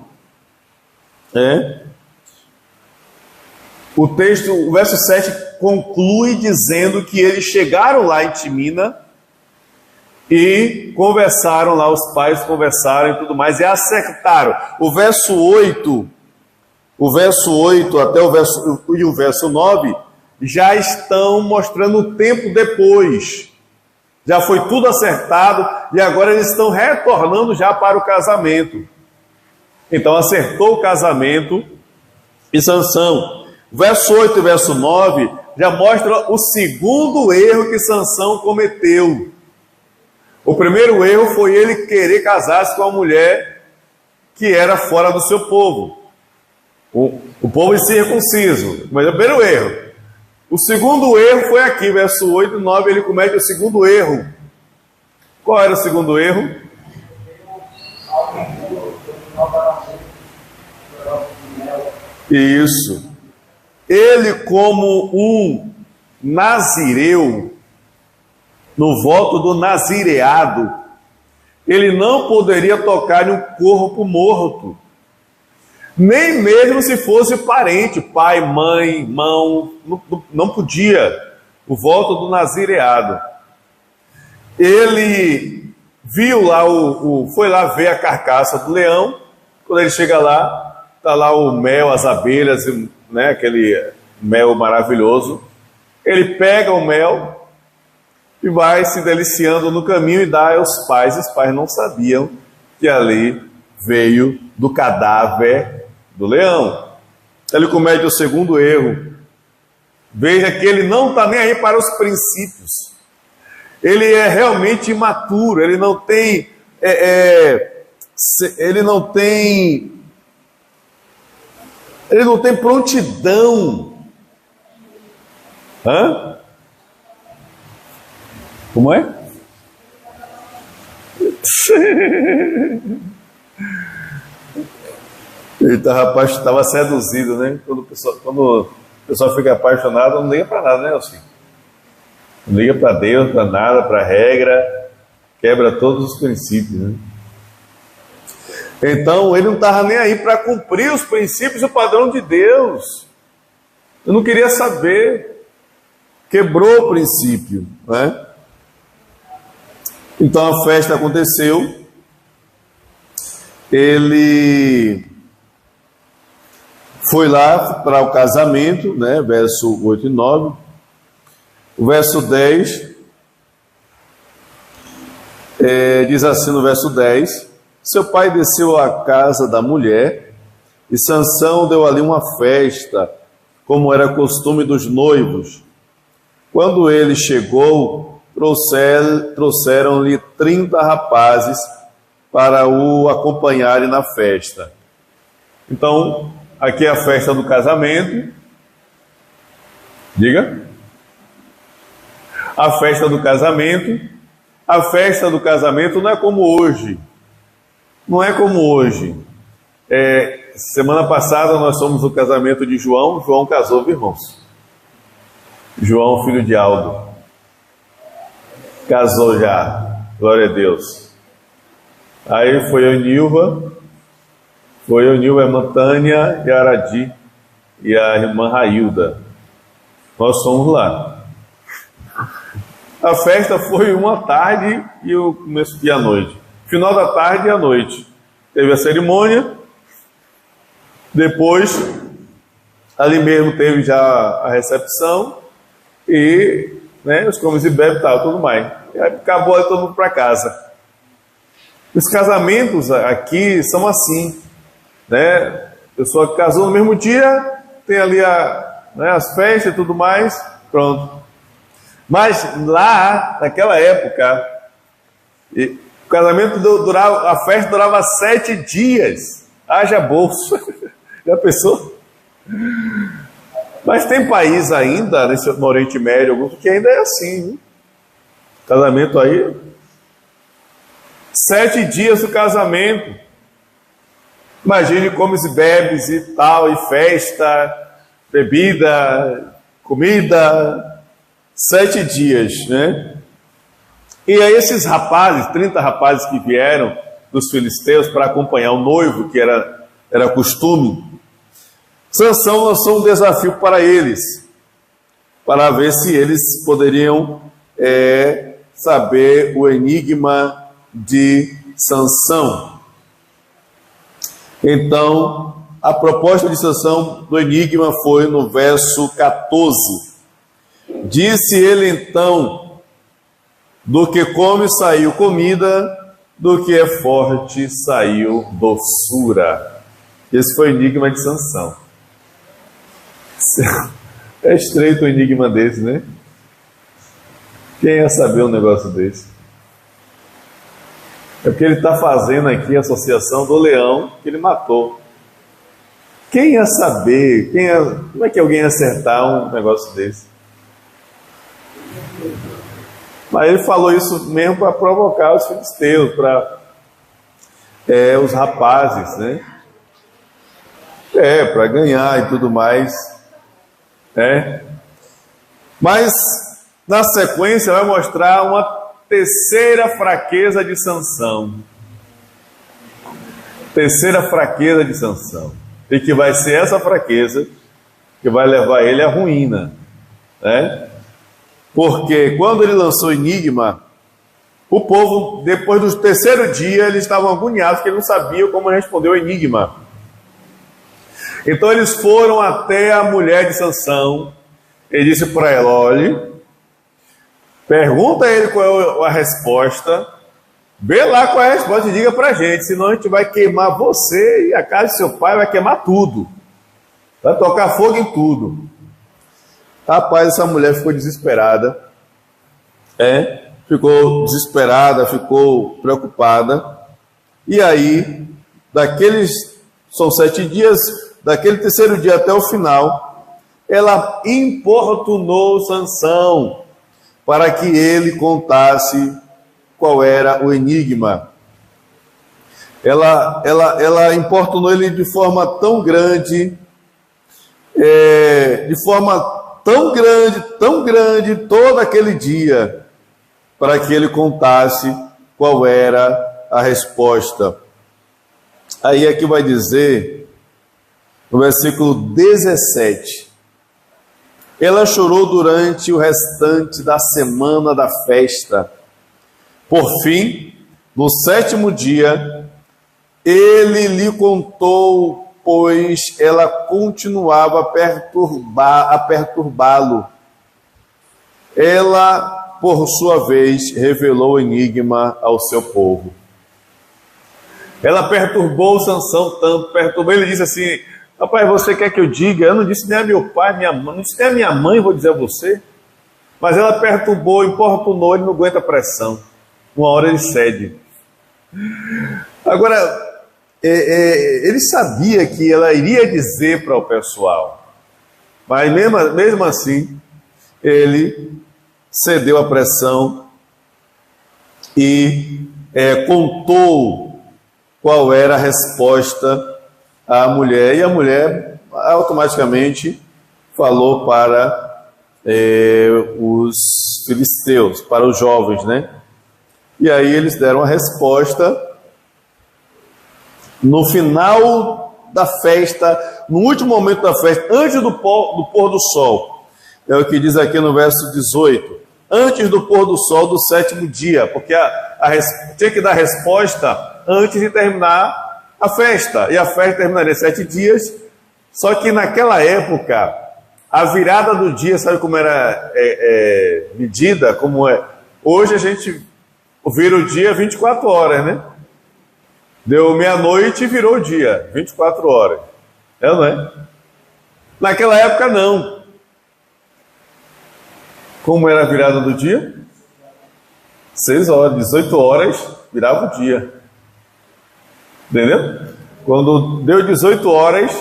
S1: o texto, o verso 7 conclui dizendo que eles chegaram lá em Timina e conversaram lá, os pais conversaram e tudo mais, e acertaram. O verso 8 até o verso 9 já estão mostrando o tempo depois. Já foi tudo acertado e agora eles estão retornando já para o casamento. Então acertou o casamento e Sansão. Verso 8 e verso 9 já mostra o segundo erro que Sansão cometeu. O primeiro erro foi ele querer casar-se com uma mulher que era fora do seu povo. O povo incircunciso. Mas é o primeiro erro. O segundo erro foi aqui, verso 8 e 9, ele comete o segundo erro. Qual era o segundo erro? Isso. Ele, como um nazireu, no voto do nazireado, ele não poderia tocar em um corpo morto, nem mesmo se fosse parente, pai, mãe, irmão, não podia. O voto do nazireado. Ele viu lá, foi lá ver a carcaça do leão. Quando ele chega lá, está lá o mel, as abelhas, né, aquele mel maravilhoso. Ele pega o mel e vai se deliciando no caminho e dá aos pais. Os pais não sabiam que ali veio do cadáver do leão. Ele comete o segundo erro. Veja que ele não está nem aí para os princípios. Ele é realmente imaturo. Ele não tem prontidão. Como é? Eita, rapaz, estava seduzido, né? Quando A pessoa fica apaixonada, não liga para nada, né, assim? Não liga para Deus, para nada, para regra, quebra todos os princípios, né? Então, ele não estava nem aí para cumprir os princípios e o padrão de Deus. Eu não queria saber. Quebrou o princípio, né? Então, a festa aconteceu. Ele foi lá para o casamento, né? Verso 8 e 9. O verso 10 diz assim no verso 10: seu pai desceu à casa da mulher, e Sansão deu ali uma festa, como era costume dos noivos. Quando ele chegou, trouxeram-lhe 30 rapazes para o acompanharem na festa. Então, aqui é a festa do casamento. Diga. A festa do casamento. A festa do casamento não é como hoje. Não é como hoje. Semana passada nós fomos no casamento de João. João casou, irmãos. João, filho de Aldo. Casou já. Glória a Deus. Aí foi a Nilva. Foi a Nilva, a irmã Tânia e a Aradi. E a irmã Railda. Nós fomos lá. A festa foi uma tarde e a noite. Final da tarde e à noite. Teve a cerimônia. Depois, ali mesmo teve já a recepção. E, né, os comes e bebes e tal, tudo mais. E aí acabou aí todo mundo para casa. Os casamentos aqui são assim, né? A pessoa casou no mesmo dia, tem ali as festas e tudo mais, pronto. Mas lá, naquela época, o casamento a festa durava 7 dias. Haja bolso. Já pensou? Mas tem país ainda, no Oriente Médio, que ainda é assim, hein? Casamento aí, 7 dias do casamento. Imagine comes e bebes e tal, e festa, bebida, comida, 7 dias, né? E aí esses rapazes, 30 rapazes que vieram dos filisteus para acompanhar o noivo, que era costume, Sansão lançou um desafio para eles, para ver se eles poderiam saber o enigma de Sansão. Então, a proposta de Sansão do enigma foi no verso 14. Disse ele então: do que come saiu comida, do que é forte saiu doçura. Esse foi o enigma de Sansão. É estreito o enigma desse, né? Quem ia saber um negócio desse? É porque ele está fazendo aqui a associação do leão que ele matou. Quem ia saber? Como é que alguém ia acertar um negócio desse? Mas ele falou isso mesmo para provocar os filisteus, para os rapazes, né? Para ganhar e tudo mais. Mas na sequência vai mostrar uma terceira fraqueza de Sansão. Terceira fraqueza de Sansão. E que vai ser essa fraqueza que vai levar ele à ruína, né? Porque quando ele lançou o enigma, o povo, depois do terceiro dia, eles estavam agoniados, porque eles não sabiam como responder o enigma. Então eles foram até a mulher de Sansão e disse para ela: olhe, pergunta a ele qual é a resposta, vê lá qual é a resposta e diga para a gente, senão a gente vai queimar você e a casa de seu pai, vai queimar tudo, vai tocar fogo em tudo. Rapaz, essa mulher ficou desesperada, ficou desesperada, ficou preocupada, e aí, são 7 dias, daquele terceiro dia até o final, ela importunou Sansão para que ele contasse qual era o enigma. Ela importunou ele de forma tão grande de forma tão grande, todo aquele dia, para que ele contasse qual era a resposta. Aí é que vai dizer, no versículo 17, ela chorou durante o restante da semana da festa. Por fim, no 7º dia, ele lhe contou, pois ela continuava a perturbá-lo. Ela, por sua vez, revelou o enigma ao seu povo. Ela perturbou Sansão tanto, perturbou. Ele disse assim: rapaz, você quer que eu diga? Eu não disse nem a meu pai, minha mãe, não disse nem a minha mãe, vou dizer a você. Mas ela perturbou, importunou, ele não aguenta a pressão. Uma hora ele cede. Agora, ele sabia que ela iria dizer para o pessoal, mas mesmo assim, ele cedeu à pressão e contou qual era a resposta à mulher, e a mulher automaticamente falou para os filisteus, para os jovens, né? E aí eles deram a resposta no final da festa, no último momento da festa, antes do pôr do sol. É o que diz aqui no verso 18. Antes do pôr do sol do 7º dia, porque tinha que dar resposta antes de terminar a festa. E a festa terminaria 7 dias, só que naquela época, a virada do dia, sabe como era medida? Como é? Hoje a gente vira o dia 24 horas, né? Deu meia-noite e virou o dia, 24 horas. É ou não é? Naquela época, não. Como era a virada do dia? 6 horas, 18 horas, virava o dia. Entendeu? Quando deu 18 horas,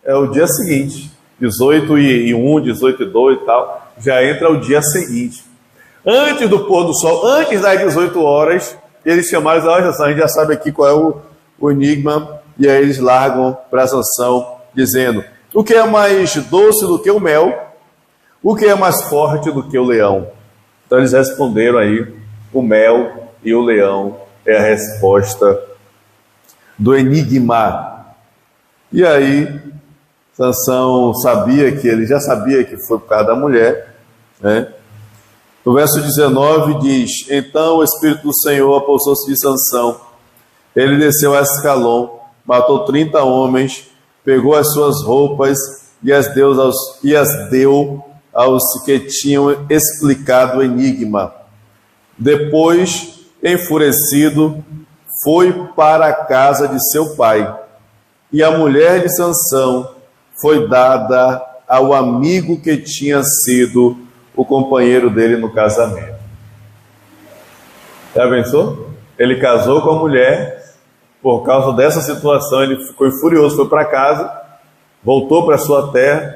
S1: é o dia seguinte. 18 e 1, 18 e 2 e tal, já entra o dia seguinte. Antes do pôr do sol, antes das 18 horas, eles chamaram, a gente já sabe aqui qual é o enigma, e aí eles largam para Sansão, dizendo: o que é mais doce do que o mel? O que é mais forte do que o leão? Então eles responderam aí: o mel e o leão é a resposta do enigma. E aí Sansão ele já sabia que foi por causa da mulher, né? No verso 19 diz: então o Espírito do Senhor apossou-se de Sansão. Ele desceu a Ascalon, matou 30 homens, pegou as suas roupas e as deu aos que tinham explicado o enigma. Depois, enfurecido, foi para a casa de seu pai. E a mulher de Sansão foi dada ao amigo que tinha sido o companheiro dele no casamento. Já pensou? Ele casou com a mulher, por causa dessa situação ele ficou furioso, foi para casa, voltou para sua terra,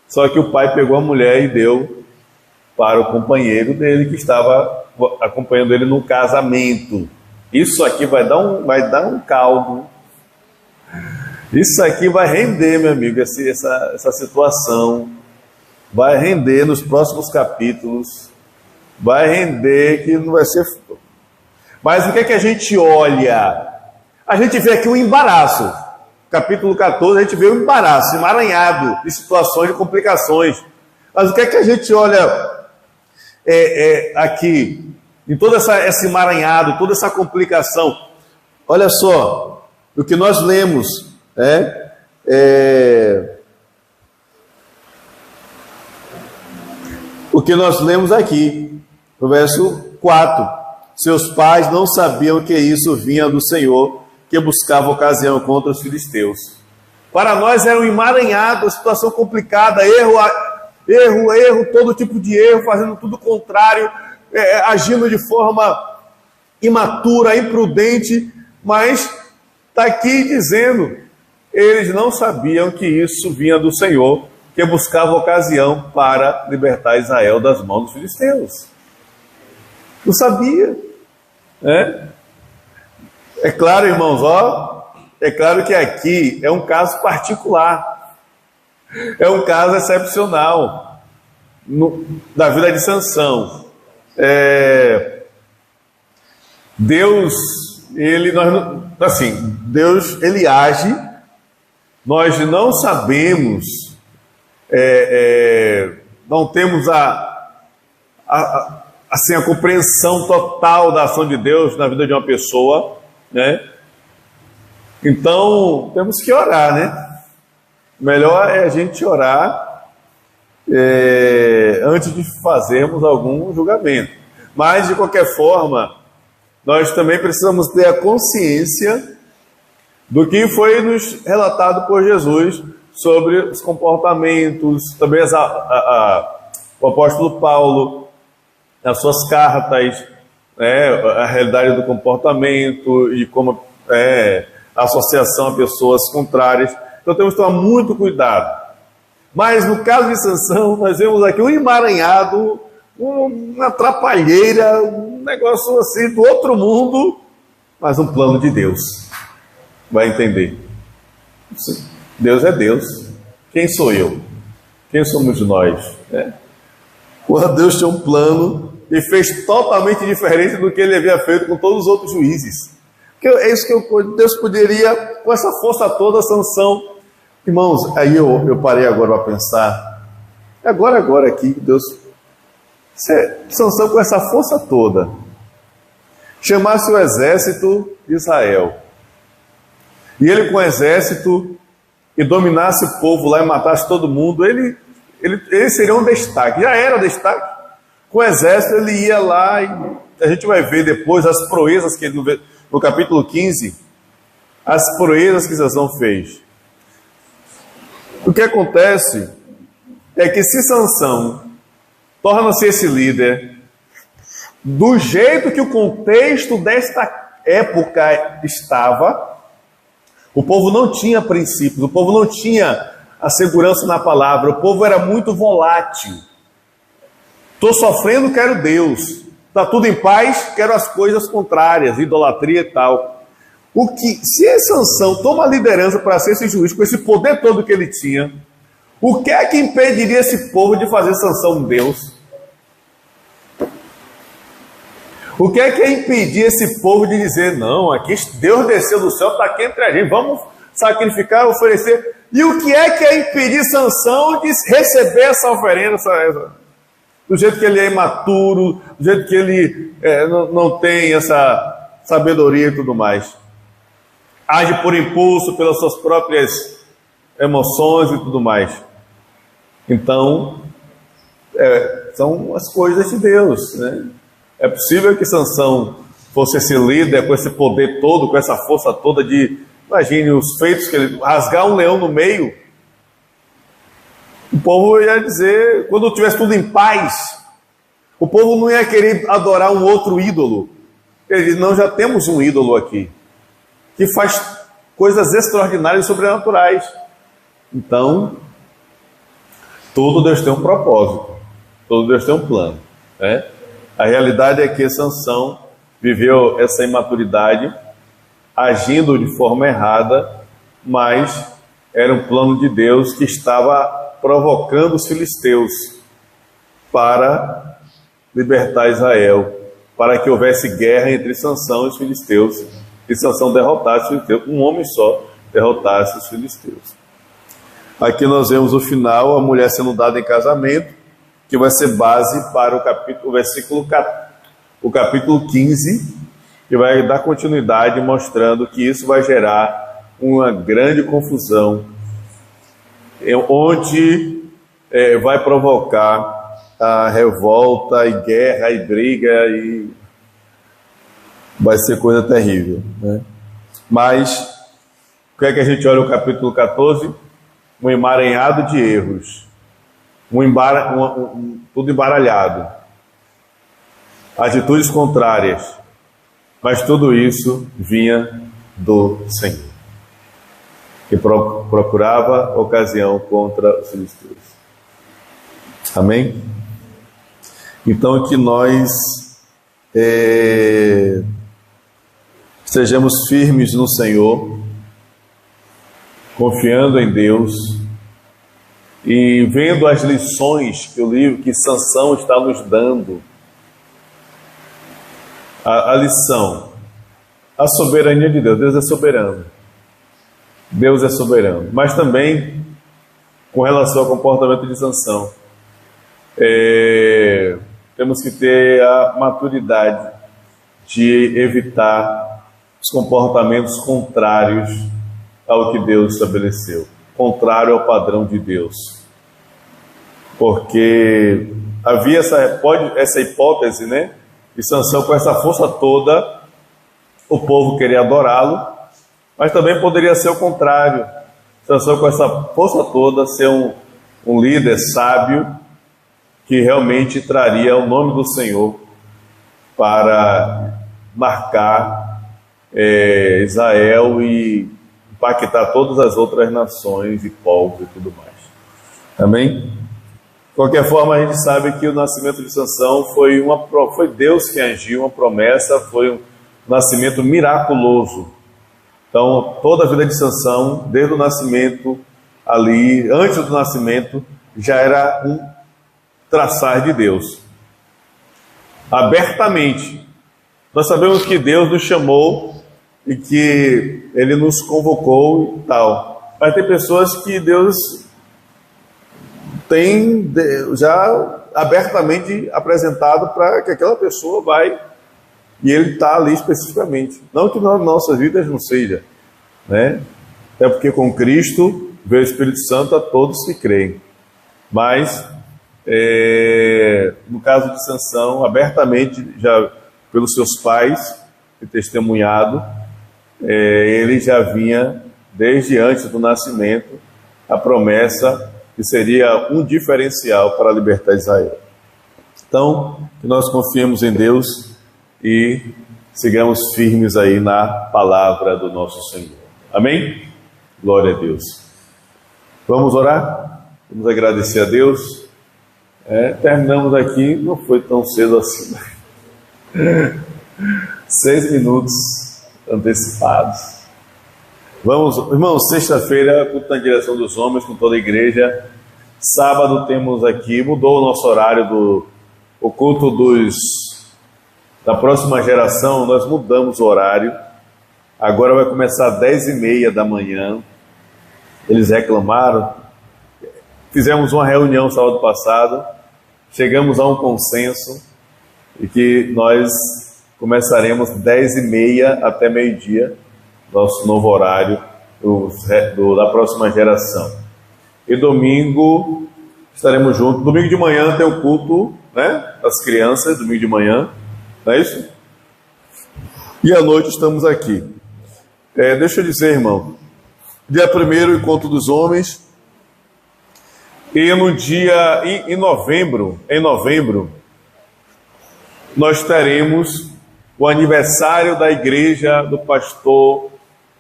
S1: só que o pai pegou a mulher e deu para o companheiro dele que estava acompanhando ele no casamento. Isso aqui vai dar um caldo. Isso aqui vai render, meu amigo, essa situação. Vai render nos próximos capítulos. Vai render que não vai ser... Mas o que é que a gente olha? A gente vê aqui um embaraço. Capítulo 14, a gente vê um embaraço, emaranhado de situações, de complicações. Mas o que é que a gente olha aqui? Em todo esse emaranhado, toda essa complicação. Olha só, o que nós lemos, o que nós lemos aqui, no verso 4. Seus pais não sabiam que isso vinha do Senhor, que buscava ocasião contra os filisteus. Para nós era um emaranhado, uma situação complicada, erro, todo tipo de erro, fazendo tudo contrário, agindo de forma imatura, imprudente, mas está aqui dizendo, eles não sabiam que isso vinha do Senhor, que buscava ocasião para libertar Israel das mãos dos filisteus. Não sabia, né? É claro, irmãos, é claro que aqui é um caso particular. É um caso excepcional da vida de Sansão. Deus, Deus, ele age, nós não sabemos, não temos a compreensão total da ação de Deus na vida de uma pessoa, né? Então, temos que orar, né? Melhor é a gente orar antes de fazermos algum julgamento. Mas, de qualquer forma, nós também precisamos ter a consciência do que foi nos relatado por Jesus sobre os comportamentos, também o apóstolo Paulo, nas suas cartas, a realidade do comportamento e como a associação a pessoas contrárias. Então temos que tomar muito cuidado. Mas no caso de Sansão, nós vemos aqui um emaranhado, uma atrapalheira, um negócio assim do outro mundo, mas um plano de Deus. Vai entender. Deus é Deus. Quem sou eu? Quem somos nós? Quando Deus tinha um plano e fez totalmente diferente do que ele havia feito com todos os outros juízes. É isso que Deus poderia, com essa força toda, Sansão. Irmãos, aí eu parei agora para pensar. Agora aqui, Deus, Sansão com essa força toda, chamasse o exército de Israel, e ele com o exército, e dominasse o povo lá e matasse todo mundo, ele seria um destaque, já era destaque. Com o exército ele ia lá, e a gente vai ver depois as proezas que ele, no capítulo 15, as proezas que Sansão fez. O que acontece é que se Sansão torna-se esse líder, do jeito que o contexto desta época estava, o povo não tinha princípios, o povo não tinha a segurança na palavra, o povo era muito volátil. Estou sofrendo, quero Deus. Está tudo em paz, quero as coisas contrárias, idolatria e tal. Se Sansão toma a liderança para ser esse juiz, com esse poder todo que ele tinha, o que é que impediria esse povo de fazer Sansão um Deus? O que é que impedia esse povo de dizer, não, aqui Deus desceu do céu, está aqui entre a gente, vamos sacrificar, oferecer. E o que é impedir Sansão de receber essa oferenda, do jeito que ele é imaturo, do jeito que ele não tem essa sabedoria e tudo mais? Age por impulso, pelas suas próprias emoções e tudo mais. Então, são as coisas de Deus, né? É possível que Sansão fosse esse líder com esse poder todo, com essa força toda imagine os feitos que ele rasgar um leão no meio. O povo ia dizer, quando tivesse tudo em paz, o povo não ia querer adorar um outro ídolo. Ele diz, não, já temos um ídolo aqui, que faz coisas extraordinárias e sobrenaturais. Então, todo Deus tem um propósito, todo Deus tem um plano, né? A realidade é que Sansão viveu essa imaturidade, agindo de forma errada, mas era um plano de Deus que estava provocando os filisteus para libertar Israel, para que houvesse guerra entre Sansão e os filisteus, e Sansão derrotasse os filisteus, um homem só derrotasse os filisteus. Aqui nós vemos o final, a mulher sendo dada em casamento, que vai ser base para o capítulo 15, que vai dar continuidade mostrando que isso vai gerar uma grande confusão, onde vai provocar a revolta e guerra e briga, e vai ser coisa terrível, né? Mas o que é que a gente olha no capítulo 14? Um emaranhado de erros, tudo embaralhado, atitudes contrárias, mas tudo isso vinha do Senhor, que procurava ocasião contra os filisteus. Amém? Então que nós sejamos firmes no Senhor, confiando em Deus, e vendo as lições que o livro, que Sansão está nos dando, a lição, a soberania de Deus. Deus é soberano. Deus é soberano. Mas também, com relação ao comportamento de Sansão, temos que ter a maturidade de evitar os comportamentos contrários ao que Deus estabeleceu, contrário ao padrão de Deus. Porque havia essa hipótese, né? De Sansão, com essa força toda, o povo queria adorá-lo, mas também poderia ser o contrário. Sansão, com essa força toda, ser um líder sábio, que realmente traria o nome do Senhor para marcar Israel e impactar todas as outras nações e povos e tudo mais. Amém? De qualquer forma, a gente sabe que o nascimento de Sansão foi Deus que agiu, uma promessa, foi um nascimento miraculoso. Então, toda a vida de Sansão, desde o nascimento ali, antes do nascimento, já era um traçar de Deus. Abertamente. Nós sabemos que Deus nos chamou e que Ele nos convocou e tal. Mas tem pessoas que Deus tem já abertamente apresentado para que aquela pessoa vai, e Ele está ali especificamente. Não que nas nossas vidas não seja, né? Até porque com Cristo veio o Espírito Santo a todos que creem. Mas, no caso de Sansão, abertamente, já pelos seus pais, e testemunhado, ele já vinha, desde antes do nascimento, a promessa que seria um diferencial para libertar Israel. Então, que nós confiemos em Deus e sigamos firmes aí na palavra do nosso Senhor. Amém? Glória a Deus. Vamos orar? Vamos agradecer a Deus. Terminamos aqui, não foi tão cedo assim. 6 minutos antecipados. Vamos, irmãos, sexta-feira, culto na direção dos homens, com toda a igreja. Sábado temos aqui, mudou o nosso horário o culto da próxima geração, nós mudamos o horário. Agora vai começar às 10h30 da manhã. Eles reclamaram. Fizemos uma reunião sábado passado, chegamos a um consenso e que nós começaremos 10h30 até meio-dia, nosso novo horário da próxima geração. E domingo estaremos juntos. Domingo de manhã tem o culto, né, das crianças, domingo de manhã, não é isso? E à noite estamos aqui. Deixa eu dizer, irmão, dia 1º, encontro dos homens, e no dia, em novembro, nós teremos o aniversário da igreja do pastor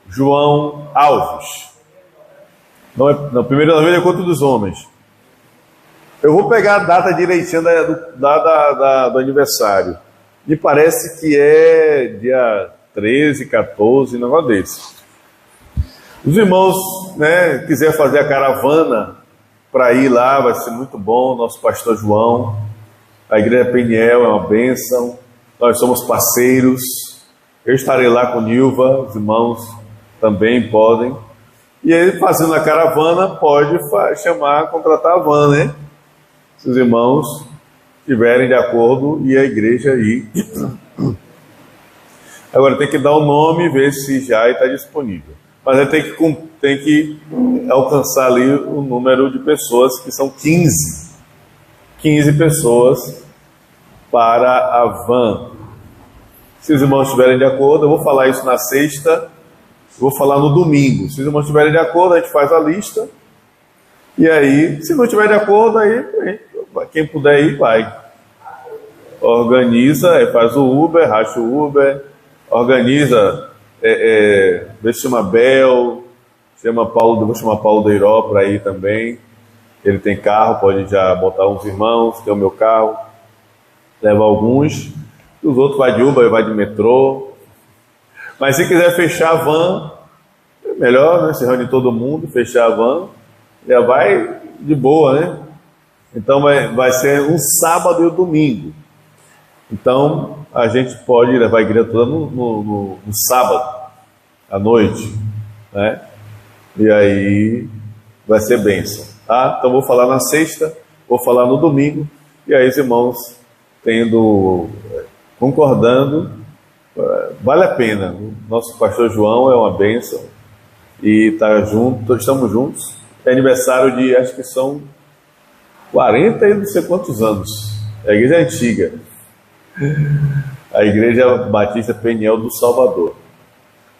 S1: João Alves. Não, 1º de novembro é encontro dos homens. Eu vou pegar a data direitinha do aniversário. Me parece que é dia 13, 14, um negócio desse. Os irmãos, né, quiser fazer a caravana para ir lá, vai ser muito bom. Nosso pastor João, a igreja Peniel é uma bênção. Nós somos parceiros. Eu estarei lá com Nilva, os irmãos também podem. E ele, fazendo a caravana, pode contratar a van, né? Se os irmãos estiverem de acordo e a igreja ir. Agora tem que dar o nome e ver se já está disponível. Mas aí tem que alcançar ali o número de pessoas, que são 15. 15 pessoas para a van. Se os irmãos estiverem de acordo, eu vou falar isso na sexta, vou falar no domingo. Se os irmãos estiverem de acordo, a gente faz a lista. E aí, se não estiver de acordo, aí quem puder ir, vai. Organiza, faz o Uber, racha o Uber, organiza, vê se chama Bel, chama Paulo, vou chamar Paulo Deiró para ir também. Ele tem carro, pode já botar uns irmãos, tem o meu carro, leva alguns. Os outros vai de Uber, vai de metrô. Mas se quiser fechar a van, é melhor, né? Se reúne todo mundo, fechar a van, já vai de boa, né? Então vai ser um sábado e um domingo. Então a gente pode levar a igreja toda no sábado, à noite, né? E aí vai ser bênção, tá? Então vou falar na sexta, vou falar no domingo, e aí os irmãos concordando, vale a pena. O nosso pastor João é uma bênção, e estamos juntos. É aniversário de, acho que são 40 e não sei quantos anos. A igreja é antiga, a Igreja Batista Peniel do Salvador.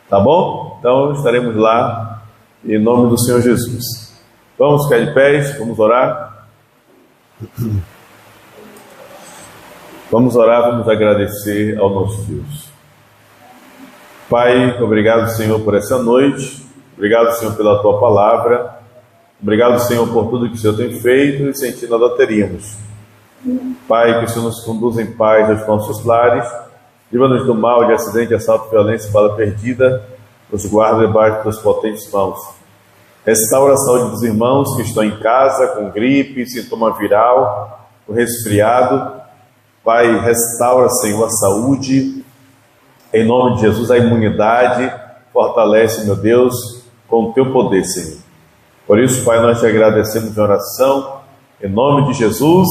S1: Tá bom? Então estaremos lá em nome do Senhor Jesus. Vamos ficar de pés, vamos orar. Vamos orar, vamos agradecer ao nosso Deus. Pai, obrigado, Senhor, por essa noite. Obrigado, Senhor, pela Tua palavra. Obrigado, Senhor, por tudo que o Senhor tem feito e sem Ti nada teríamos. Pai, que o Senhor nos conduza em paz aos nossos lares. Livra-nos do mal, de acidente, assalto, violência, bala perdida. Nos guarda debaixo das tuas potentes mãos. Restaura a saúde dos irmãos que estão em casa com gripe, sintoma viral, com resfriado. Pai, restaura, Senhor, a saúde. Em nome de Jesus, a imunidade. Fortalece, meu Deus, com o teu poder, Senhor. Por isso, Pai, nós te agradecemos em oração. Em nome de Jesus.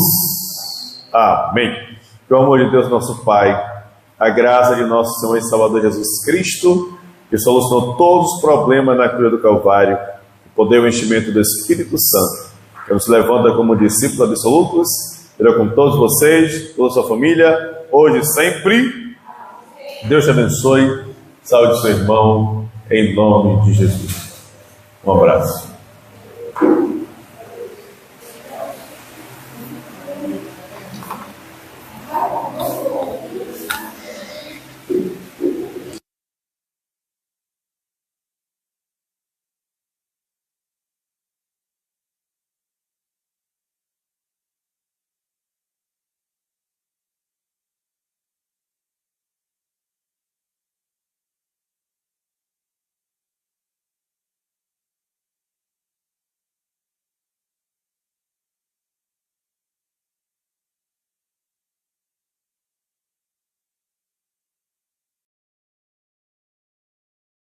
S1: Amém. Que o amor de Deus, nosso Pai, a graça de nosso Senhor e Salvador Jesus Cristo, que solucionou todos os problemas na cruz do Calvário, o poder e o enchimento do Espírito Santo, que nos levanta como discípulos absolutos, será com todos vocês, toda a sua família, hoje e sempre. Deus te abençoe. Saúde, seu irmão, em nome de Jesus. Um abraço.